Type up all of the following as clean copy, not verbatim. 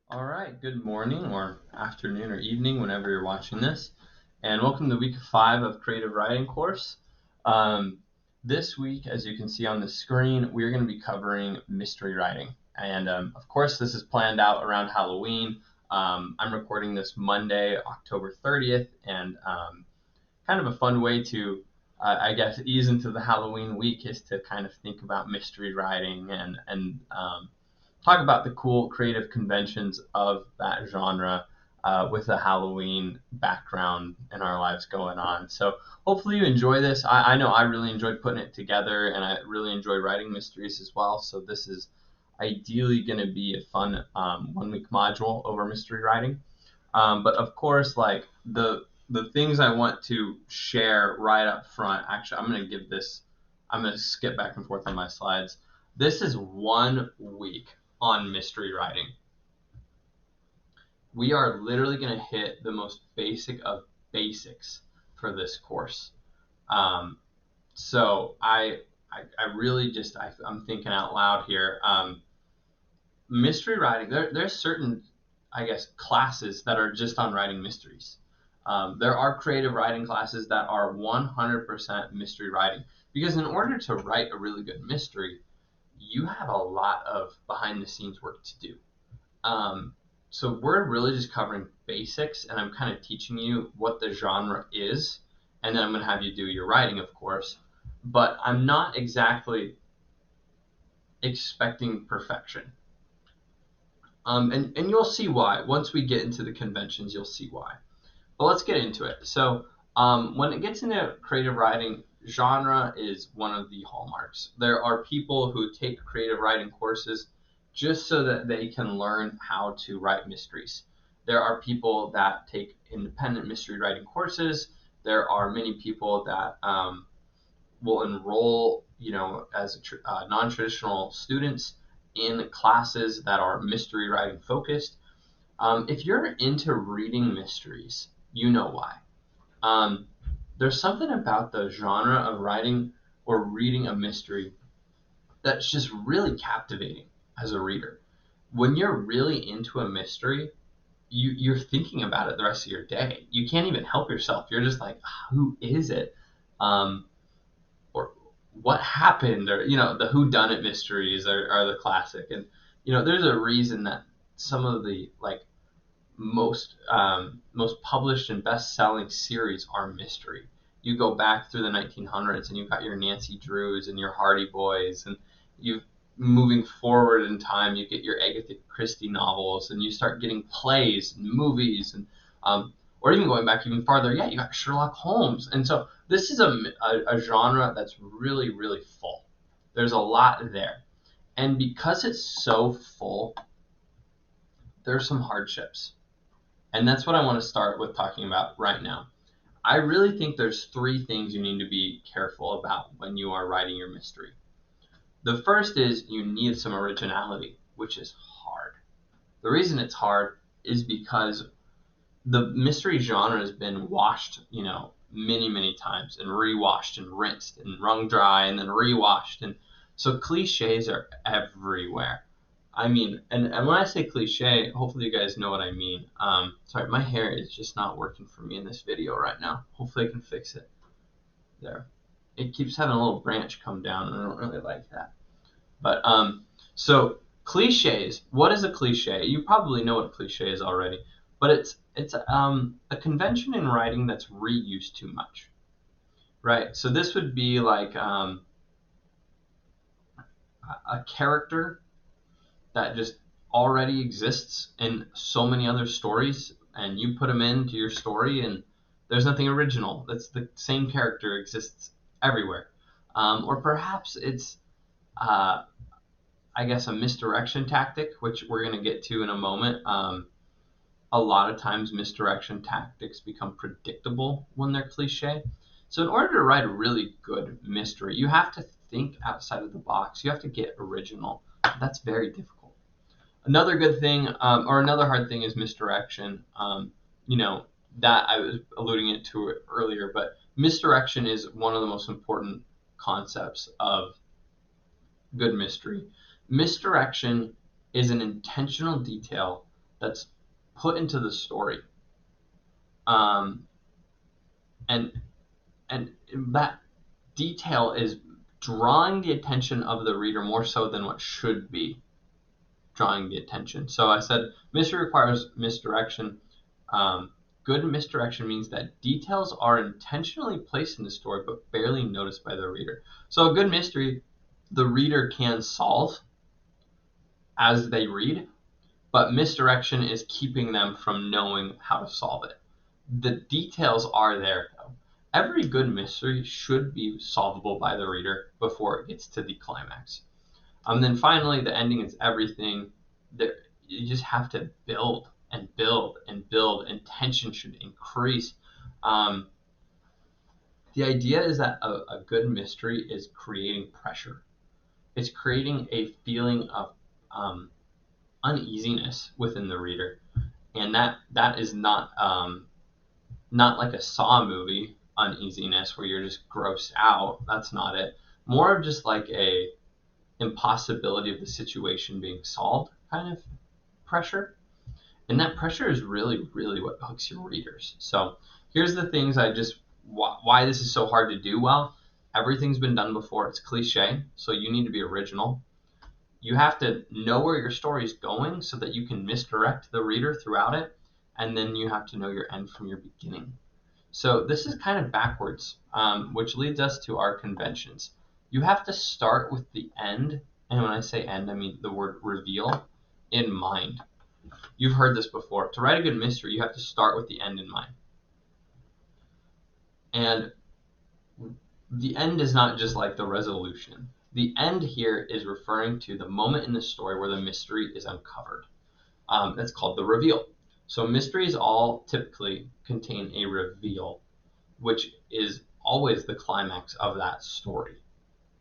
All right, good morning or afternoon or evening, whenever you're watching this, and welcome to week 5 of Creative Writing course. This week, as you can see on the screen, we're going to be covering mystery writing, and of course, this is planned out around Halloween. I'm recording this Monday, October 30th, and kind of a fun way to, I guess, ease into the Halloween week is to kind of think about mystery writing and talk about the cool creative conventions of that genre with the Halloween background in our lives going on. So hopefully you enjoy this. I know I really enjoyed putting it together, and I really enjoy writing mysteries as well. So this is ideally going to be a fun 1 week module over mystery writing. But of course, like the things I want to share right up front. Actually, I'm going to give this. I'm going to skip back and forth on my slides. This is 1 week on mystery writing. We are literally going to hit the most basic of basics for this course. So I really just I'm thinking out loud here. Mystery writing. There's certain, I guess, classes that are just on writing mysteries. There are creative writing classes that are 100% mystery writing, because in order to write a really good mystery, you have a lot of behind the scenes work to do. So we're really just covering basics, and I'm kind of teaching you what the genre is, and then I'm going to have you do your writing, of course. But I'm not exactly expecting perfection. And you'll see why. Once we get into the conventions, you'll see why. But let's get into it. So when it gets into creative writing, genre is one of the hallmarks. There are people who take creative writing courses just so that they can learn how to write mysteries. There are people that take independent mystery writing courses. There are many people that will enroll, as non-traditional students in classes that are mystery writing focused. If you're into reading mysteries, you know why. Um, there's something about the genre of writing or reading a mystery that's just really captivating as a reader. When you're really into a mystery, you're thinking about it the rest of your day. You can't even help yourself. You're just like, who is it? Um, or what happened? Or the who done it mysteries are the classic. And there's a reason that some of the most published and best-selling series are mystery. You go back through the 1900s, and you've got your Nancy Drews and your Hardy Boys, and you moving forward in time, you get your Agatha Christie novels, and you start getting plays and movies, and or even going back even farther, yeah, you got Sherlock Holmes. And so this is a genre that's really, really full. There's a lot there. And because it's so full, there's some hardships. And that's what I want to start with talking about right now. I really think there's 3 things you need to be careful about when you are writing your mystery. The first is you need some originality, which is hard. The reason it's hard is because the mystery genre has been washed, many, many times, and rewashed and rinsed and wrung dry and then rewashed. And so cliches are everywhere. I mean, and when I say cliche, hopefully you guys know what I mean. Sorry, my hair is just not working for me in this video right now. Hopefully I can fix it. There. It keeps having a little branch come down, and I don't really like that. But so cliches. What is a cliche? You probably know what a cliche is already, but it's a convention in writing that's reused too much, right? So this would be like a character that just already exists in so many other stories, and you put them into your story, and there's nothing original. That's the same character exists everywhere. Or perhaps it's uh, I guess a misdirection tactic, which we're going to get to in a moment. A lot of times misdirection tactics become predictable when they're cliche. So in order to write a really good mystery, you have to think outside of the box. You have to get original. That's very difficult. Another good thing, or another hard thing, is misdirection. You know, that I was alluding to it earlier, but misdirection is one of the most important concepts of good mystery. Misdirection is an intentional detail that's put into the story. Um, and and that detail is drawing the attention of the reader more so than what should be drawing the attention. So I said mystery requires misdirection. Good misdirection means that details are intentionally placed in the story but barely noticed by the reader. So a good mystery, the reader can solve as they read, but misdirection is keeping them from knowing how to solve it. The details are there, though. Every good mystery should be solvable by the reader before it gets to the climax. Then finally, the ending is everything. You just have to build and build and build, and tension should increase. Um, the idea is that a good mystery is creating pressure. It's creating a feeling of uneasiness within the reader, and that is not like a Saw movie uneasiness where you're just grossed out. That's not it. More of just like a impossibility of the situation being solved kind of pressure. And that pressure is really, really what hooks your readers. So here's the things why this is so hard to do well. Everything's been done before. It's cliche, so you need to be original. You have to know where your story is going so that you can misdirect the reader throughout it, and then you have to know your end from your beginning. So this is kind of backwards, which leads us to our conventions. You have to start with the end, and when I say end, I mean the word reveal, in mind. You've heard this before. To write a good mystery, you have to start with the end in mind. And the end is not just like the resolution. The end here is referring to the moment in the story where the mystery is uncovered. That's called the reveal. So mysteries all typically contain a reveal, which is always the climax of that story.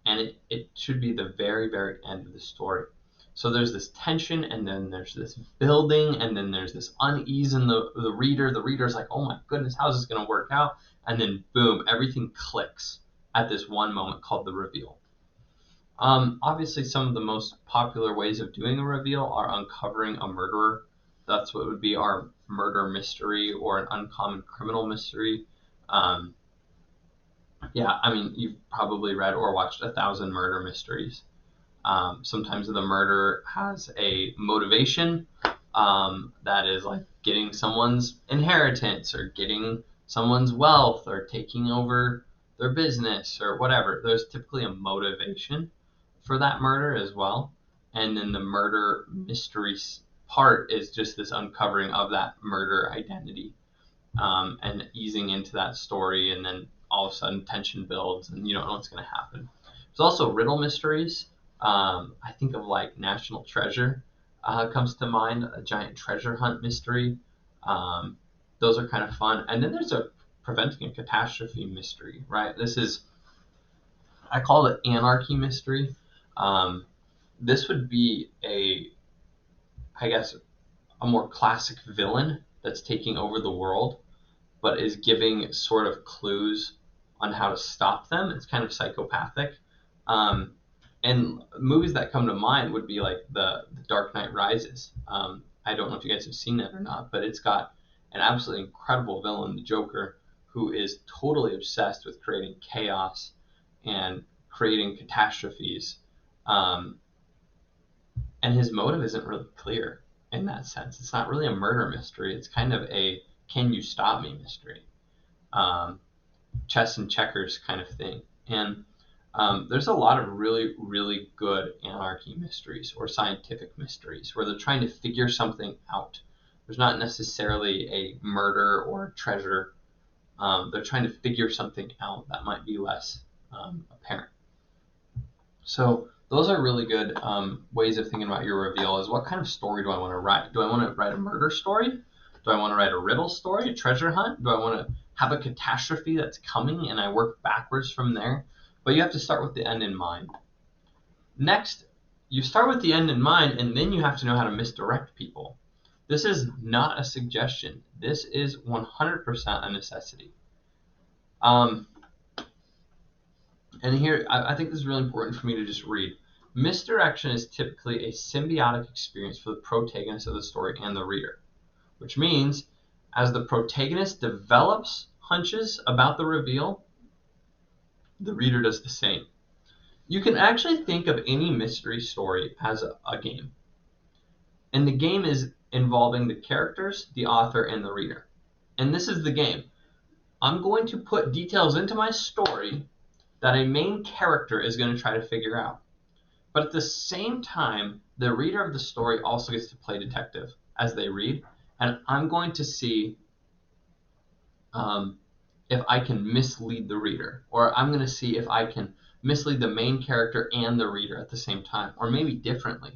And it should be the very, very end of the story. So there's this tension, and then there's this building, and then there's this unease in the reader. The reader's like, oh my goodness, how's this going to work out? And then boom, everything clicks at this one moment called the reveal. Obviously, some of the most popular ways of doing a reveal are uncovering a murderer. That's what would be our murder mystery or an uncommon criminal mystery. Yeah, I mean, you've probably read or watched 1,000 murder mysteries. Sometimes the murder has a motivation that is like getting someone's inheritance or getting someone's wealth or taking over their business or whatever. There's typically a motivation for that murder as well. And then the murder mystery part is just this uncovering of that murder identity and easing into that story. And then all of a sudden tension builds and you don't know what's going to happen. There's also riddle mysteries. I think of like National Treasure comes to mind, a giant treasure hunt mystery. Those are kind of fun. And then there's a preventing a catastrophe mystery, right? I call it anarchy mystery. This would be I guess, a more classic villain that's taking over the world, but is giving sort of clues on how to stop them. It's kind of psychopathic. And movies that come to mind would be like the Dark Knight Rises. I don't know if you guys have seen that or not, but it's got an absolutely incredible villain, the Joker, who is totally obsessed with creating chaos and creating catastrophes. And his motive isn't really clear in that sense. It's not really a murder mystery. It's kind of a can you stop me mystery, chess and checkers kind of thing. And there's a lot of really, really good anarchy mysteries or scientific mysteries where they're trying to figure something out. There's not necessarily a murder or a treasure. They're trying to figure something out that might be less apparent. So those are really good ways of thinking about your reveal is what kind of story do I want to write? Do I want to write a murder story? Do I want to write a riddle story, a treasure hunt? Do I want to have a catastrophe that's coming and I work backwards from there? But you have to start with the end in mind. Next, you start with the end in mind, and then you have to know how to misdirect people. This is not a suggestion. This is 100% a necessity. And here, I think this is really important for me to just read. Misdirection is typically a symbiotic experience for the protagonist of the story and the reader, which means as the protagonist develops hunches about the reveal, the reader does the same. You can actually think of any mystery story as a game. And the game is involving the characters, the author, and the reader. And this is the game. I'm going to put details into my story that a main character is going to try to figure out. But at the same time, the reader of the story also gets to play detective as they read. And I'm going to see if I can mislead the reader. Or I'm going to see if I can mislead the main character and the reader at the same time. Or maybe differently.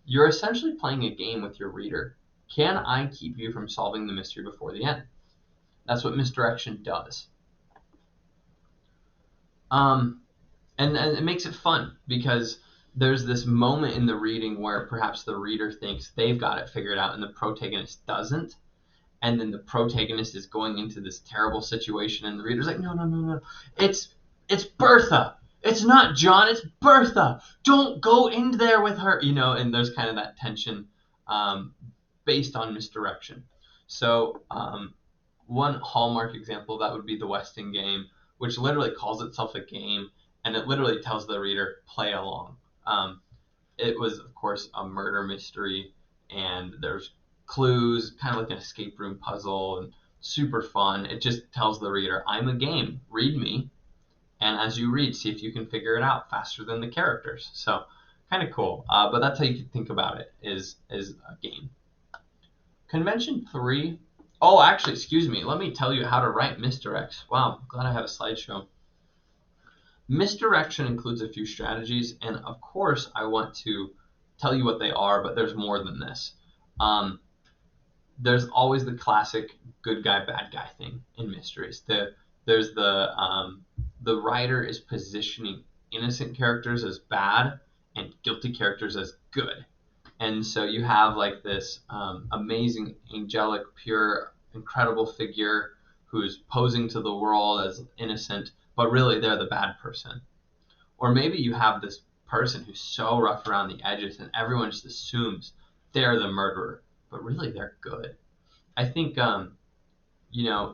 You're essentially playing a game with your reader. Can I keep you from solving the mystery before the end? That's what misdirection does. And it makes it fun because there's this moment in the reading where perhaps the reader thinks they've got it figured out and the protagonist doesn't. And then the protagonist is going into this terrible situation and the reader's like, no. It's Bertha. It's not John, it's Bertha. Don't go in there with her. And there's kind of that tension based on misdirection. So one hallmark example, that would be the Weston game, which literally calls itself a game, and it literally tells the reader, play along. It was, of course, a murder mystery, and there's clues, kind of like an escape room puzzle, and super fun. It just tells the reader, I'm a game, read me, and as you read, see if you can figure it out faster than the characters. So kind of cool, but that's how you can think about it, is a game. Convention 3. Oh, actually, excuse me. Let me tell you how to write misdirects. Wow, I'm glad I have a slideshow. Misdirection includes a few strategies, and of course, I want to tell you what they are, but there's more than this. There's always the classic good guy, bad guy thing in mysteries. There's the writer is positioning innocent characters as bad and guilty characters as good. And so you have like this amazing, angelic, pure, incredible figure who's posing to the world as innocent, but really they're the bad person. Or maybe you have this person who's so rough around the edges and everyone just assumes they're the murderer, but really they're good. I think,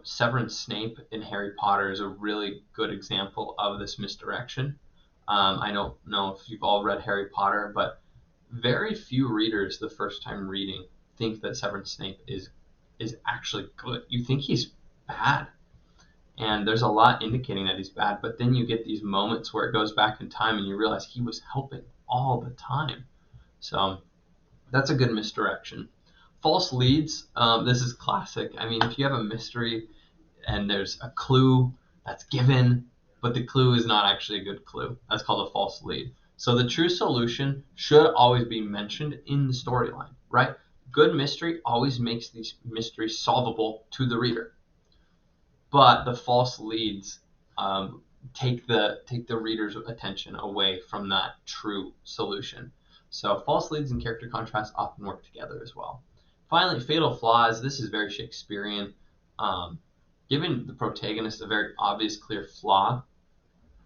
Severus Snape in Harry Potter is a really good example of this misdirection. I don't know if you've all read Harry Potter, but very few readers the first time reading think that Severus Snape is actually good. You think he's bad, and there's a lot indicating that he's bad, but then you get these moments where it goes back in time and you realize he was helping all the time. So that's a good misdirection. False leads, this is classic. I mean, if you have a mystery and there's a clue that's given, but the clue is not actually a good clue, that's called a false lead. So the true solution should always be mentioned in the storyline, right? Good mystery always makes these mysteries solvable to the reader. But the false leads take the reader's attention away from that true solution. So false leads and character contrast often work together as well. Finally, fatal flaws. This is very Shakespearean. Giving the protagonist a very obvious, clear flaw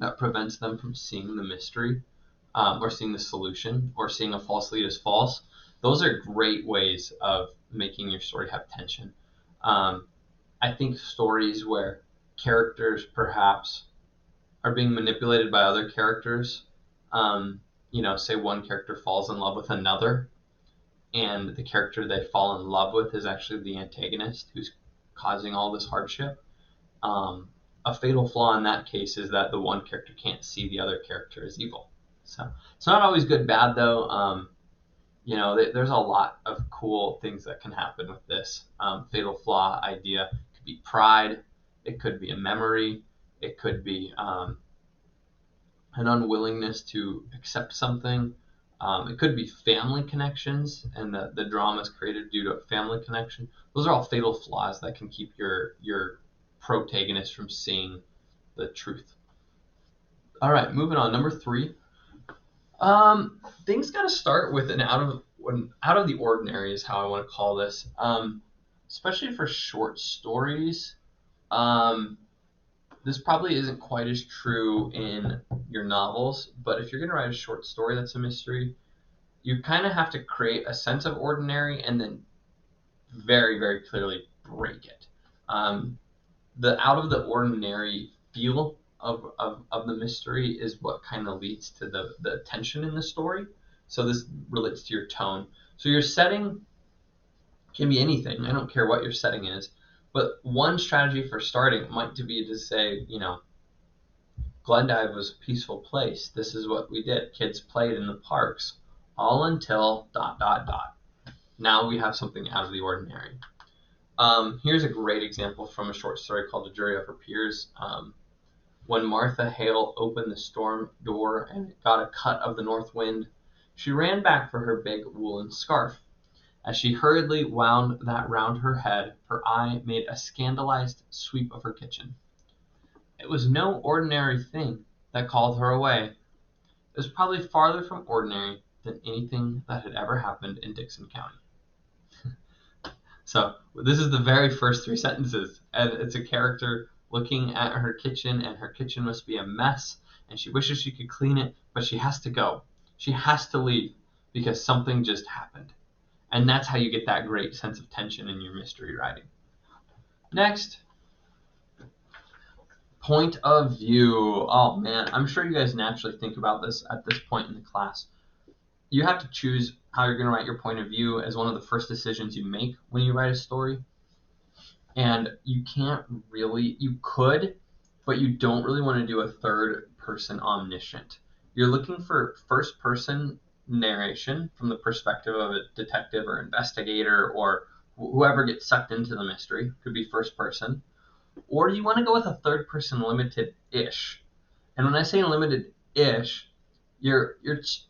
that prevents them from seeing the mystery, or seeing the solution, or seeing a false lead as false. Those are great ways of making your story have tension. I think stories where characters perhaps are being manipulated by other characters, say one character falls in love with another, and the character they fall in love with is actually the antagonist who's causing all this hardship. A fatal flaw in that case is that the one character can't see the other character as evil. So it's not always good, bad though. There's a lot of cool things that can happen with this fatal flaw idea. It could be pride, it could be a memory, it could be an unwillingness to accept something. It could be family connections, and the drama is created due to a family connection. Those are all fatal flaws that can keep your protagonist from seeing the truth. All right, moving on. Number 3. Things got to start with an out of the ordinary is how I want to call this. Especially for short stories. this probably isn't quite as true in your novels, but if you're going to write a short story that's a mystery, you kind of have to create a sense of ordinary and then very, very clearly break it. The out of the ordinary feel of the mystery is what kind of leads to the tension in the story. So this relates to your tone. So your setting can be anything. I don't care what your setting is. But one strategy for starting might be to say, Glendive was a peaceful place. This is what we did. Kids played in the parks all until ... Now we have something out of the ordinary. Here's a great example from a short story called A Jury of Her Peers. When Martha Hale opened the storm door and got a cut of the north wind, she ran back for her big woolen scarf. As she hurriedly wound that round her head, her eye made a scandalized sweep of her kitchen. It was no ordinary thing that called her away. It was probably farther from ordinary than anything that had ever happened in Dixon County. So this is the very first 3 sentences, and it's a character looking at her kitchen, and her kitchen must be a mess, and she wishes she could clean it, but she has to go. She has to leave because something just happened. And that's how you get that great sense of tension in your mystery writing. Next, point of view. Oh man, I'm sure you guys naturally think about this at this point in the class. You have to choose how you're going to write your point of view as one of the first decisions you make when you write a story. And you could, but you don't really want to do a third person omniscient. You're looking for first person narration from the perspective of a detective or investigator or whoever gets sucked into the mystery. Could be first person. Or do you want to go with a third person limited-ish? And when I say limited-ish, you're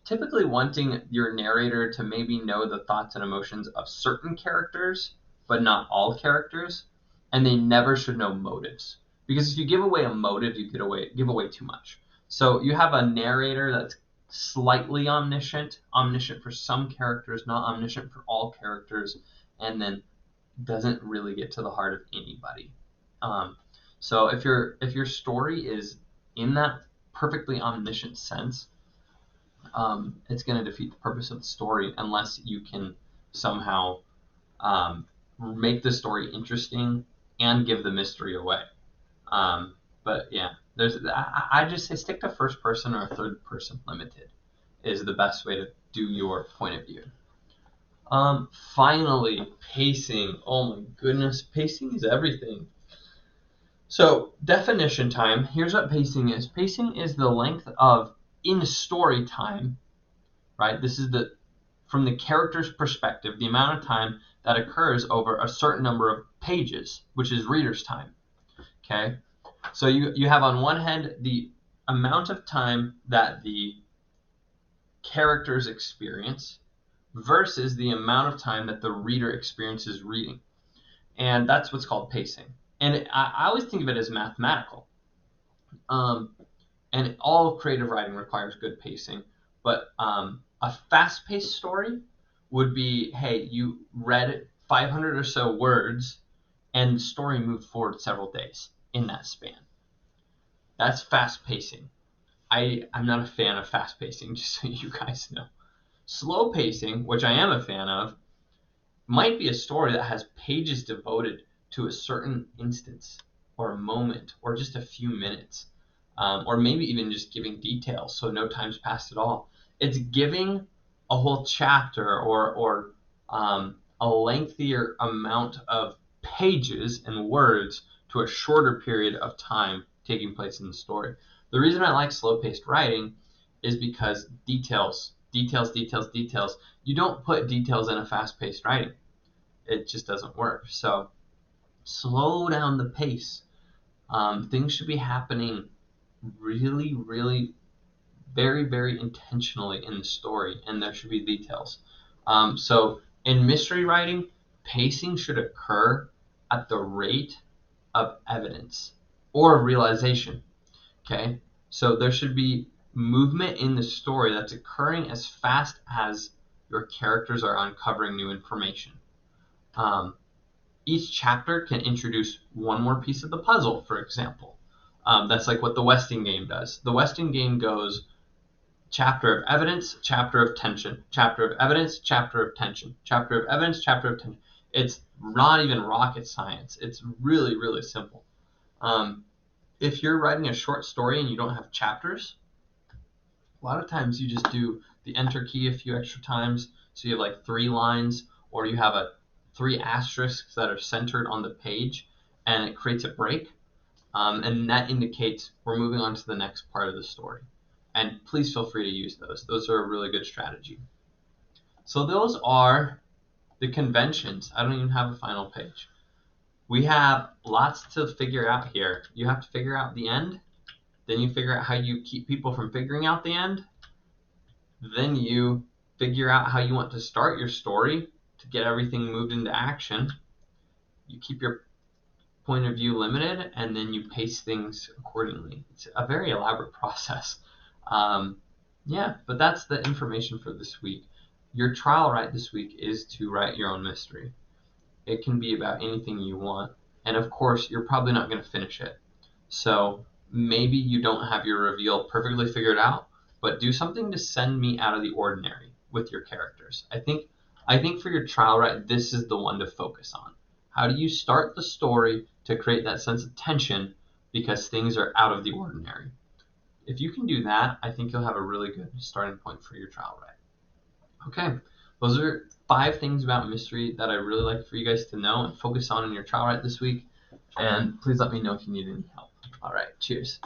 typically wanting your narrator to maybe know the thoughts and emotions of certain characters, but not all characters, and they never should know motives. Because if you give away a motive, you give away too much. So you have a narrator that's slightly omniscient for some characters, not omniscient for all characters, and then doesn't really get to the heart of anybody. So if your story is in that perfectly omniscient sense, it's going to defeat the purpose of the story unless you can somehow make the story interesting and give the mystery away. But yeah, I just say stick to first person or third person limited is the best way to do your point of view. Finally, pacing. Oh my goodness, pacing is everything. So definition time, here's what pacing is. Pacing is the length of in story time, right? This is from the character's perspective, the amount of time that occurs over a certain number of pages, which is reader's time. Okay? So you have on one hand the amount of time that the characters experience versus the amount of time that the reader experiences reading. And that's what's called pacing. And I always think of it as mathematical. And all creative writing requires good pacing. But a fast-paced story would be, hey, you read 500 or so words, and the story moved forward several days in that span. That's fast pacing. I'm not a fan of fast pacing, just so you guys know. Slow pacing, which I am a fan of, might be a story that has pages devoted to a certain instance or a moment or just a few minutes, or maybe even just giving details so no time's passed at all. It's giving a whole chapter or a lengthier amount of pages and words to a shorter period of time taking place in the story. The reason I like slow-paced writing is because details. You don't put details in a fast-paced writing. It just doesn't work. So slow down the pace. Things should be happening really, really very, very intentionally in the story, and there should be details. So in mystery writing, pacing should occur at the rate of evidence or realization. Okay? So there should be movement in the story that's occurring as fast as your characters are uncovering new information. Each chapter can introduce one more piece of the puzzle, for example. That's like what the Westing game does. The Westing game goes chapter of evidence, chapter of tension, chapter of evidence, chapter of tension, chapter of evidence, chapter of tension. It's not even rocket science. It's really, really simple. If you're writing a short story and you don't have chapters, a lot of times you just do the enter key a few extra times. So you have like 3 lines, or you have 3 asterisks that are centered on the page, and it creates a break. And that indicates we're moving on to the next part of the story. And please feel free to use those. Those are a really good strategy. So those are the conventions. I don't even have a final page. We have lots to figure out here. You have to figure out the end. Then you figure out how you keep people from figuring out the end. Then you figure out how you want to start your story to get everything moved into action. You keep your point of view limited, and then you pace things accordingly. It's a very elaborate process. Yeah, but that's the information for this week. Your trial write this week is to write your own mystery. It can be about anything you want, and of course, you're probably not going to finish it. So maybe you don't have your reveal perfectly figured out, but do something to send me out of the ordinary with your characters. I think for your trial write, this is the one to focus on. How do you start the story to create that sense of tension because things are out of the ordinary? If you can do that, I think you'll have a really good starting point for your trial write. Okay, those are 5 things about mystery that I really like for you guys to know and focus on in your trial write this week. And please let me know if you need any help. All right, cheers.